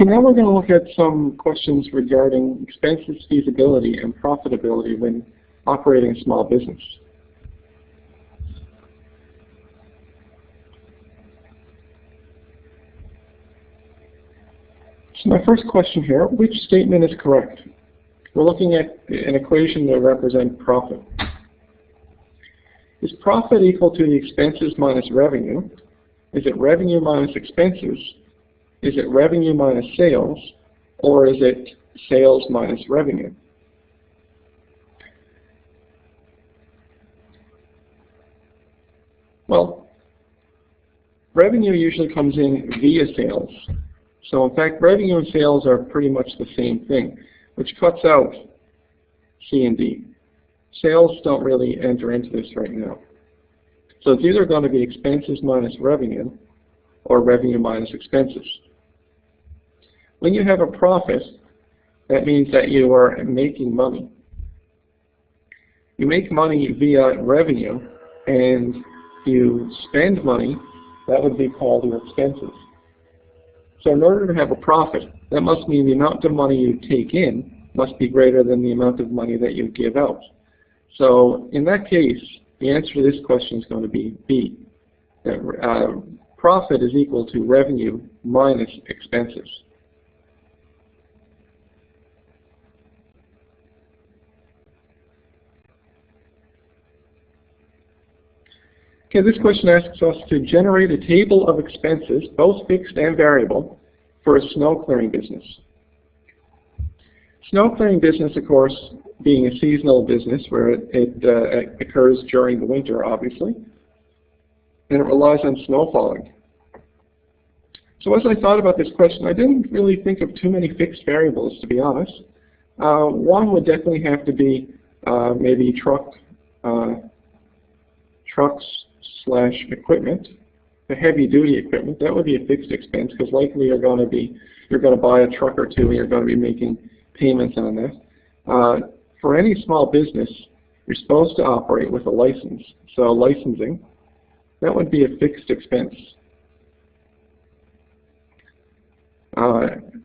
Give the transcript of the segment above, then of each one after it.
Okay, now we're going to look at some questions regarding expenses, feasibility, and profitability when operating a small business. So my first question here, which statement is correct? We're looking at an equation that represents profit. Is profit equal to the expenses minus revenue? Is it revenue minus expenses? Is it revenue minus sales? Or is it sales minus revenue? Well, revenue usually comes in via sales. So in fact, revenue and sales are pretty much the same thing, which cuts out C and D. Sales don't really enter into this right now. So it's either going to be expenses minus revenue or revenue minus expenses. When you have a profit, that means that you are making money. You make money via revenue, and you spend money, that would be called your expenses. So in order to have a profit, that must mean the amount of money you take in must be greater than the amount of money that you give out. So in that case, the answer to this question is going to be B. That profit is equal to revenue minus expenses. Okay, this question asks us to generate a table of expenses, both fixed and variable, for a snow clearing business. Snow clearing business, of course, being a seasonal business where it occurs during the winter, obviously, and it relies on snow falling. So as I thought about this question, I didn't really think of too many fixed variables, to be honest. One would definitely have to be maybe trucks / equipment, the heavy-duty equipment. That would be a fixed expense because likely you're going to buy a truck or two and you're going to be making payments on that. For any small business, you're supposed to operate with a license. So licensing, that would be a fixed expense.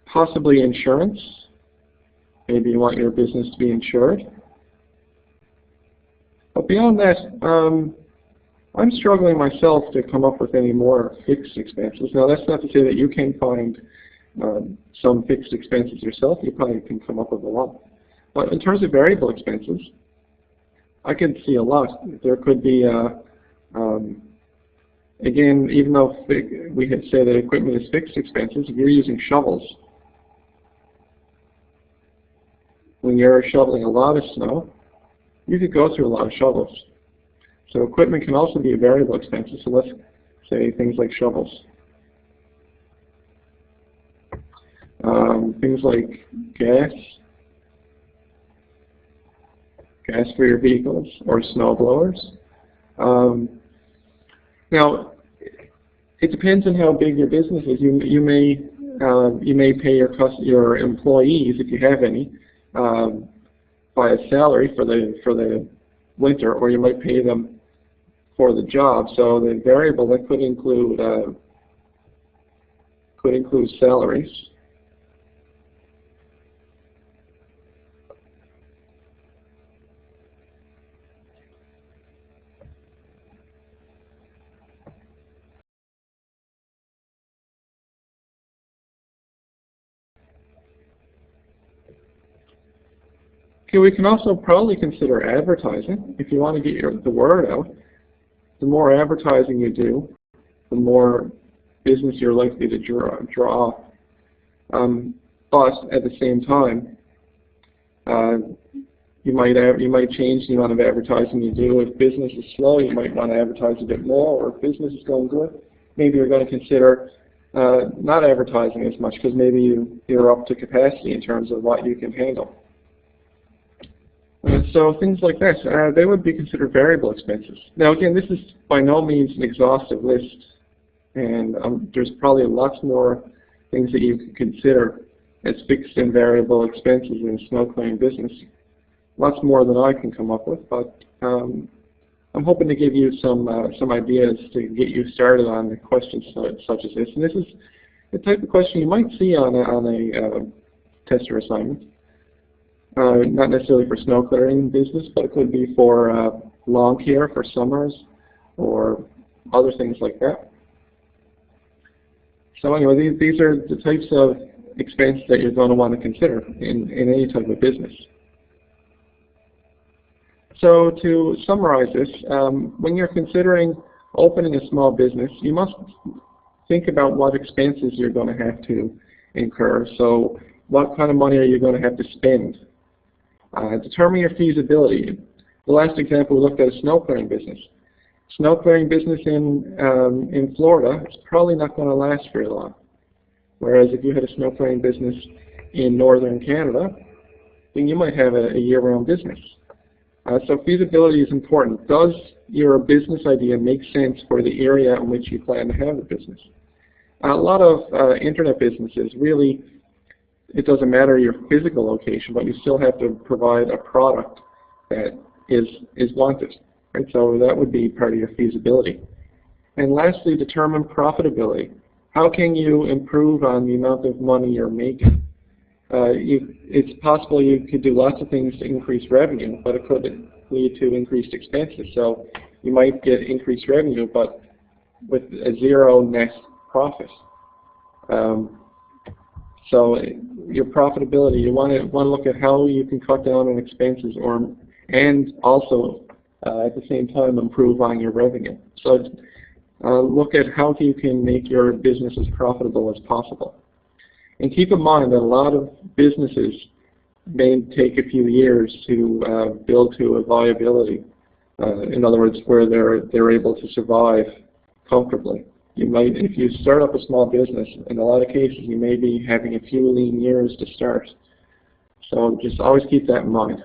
Possibly insurance. Maybe you want your business to be insured. But beyond that, I'm struggling myself to come up with any more fixed expenses. Now, that's not to say that you can find some fixed expenses yourself. You probably can come up with a lot. But in terms of variable expenses, I can see a lot. There could be, again, even though we had said that equipment is fixed expenses, if you're using shovels, when you're shoveling a lot of snow, you could go through a lot of shovels. So equipment can also be a variable expense. So let's say things like shovels. Things like gas for your vehicles, or snow blowers. Now, it depends on how big your business is. You may pay your employees, if you have any, by a salary for the winter, or you might pay them for the job. So the variable that could include salaries. Okay, we can also probably consider advertising. If you want to get the word out, the more advertising you do, the more business you're likely to draw. But at the same time, you might change the amount of advertising you do. If business is slow, you might want to advertise a bit more. Or if business is going good, maybe you're going to consider not advertising as much because maybe you're up to capacity in terms of what you can handle. So things like that, they would be considered variable expenses. Now again, this is by no means an exhaustive list, and there's probably lots more things that you can consider as fixed and variable expenses in a snow clearing business. Lots more than I can come up with, but I'm hoping to give you some ideas to get you started on questions such as this. And this is the type of question you might see on a tester assignment. Not necessarily for snow clearing business, but it could be for lawn care for summers or other things like that. So anyway, these are the types of expense that you're going to want to consider in any type of business. So to summarize this, when you're considering opening a small business, you must think about what expenses you're going to have to incur. So what kind of money are you going to have to spend? Determine your feasibility. The last example, we looked at a snow clearing business. Snow clearing business in Florida is probably not going to last very long. Whereas if you had a snow clearing business in northern Canada, then you might have a year-round business. So feasibility is important. Does your business idea make sense for the area in which you plan to have the business? A lot of internet businesses really, it doesn't matter your physical location, but you still have to provide a product that is wanted. Right? So that would be part of your feasibility. And lastly, determine profitability. How can you improve on the amount of money you're making? It's possible you could do lots of things to increase revenue, but it could lead to increased expenses. So you might get increased revenue, but with a zero net profit. So your profitability, you want to look at how you can cut down on expenses, and also at the same time improve on your revenue. So look at how you can make your business as profitable as possible. And keep in mind that a lot of businesses may take a few years to build to a viability. In other words, where they're able to survive comfortably. You might, if you start up a small business, in a lot of cases you may be having a few lean years to start. So just always keep that in mind.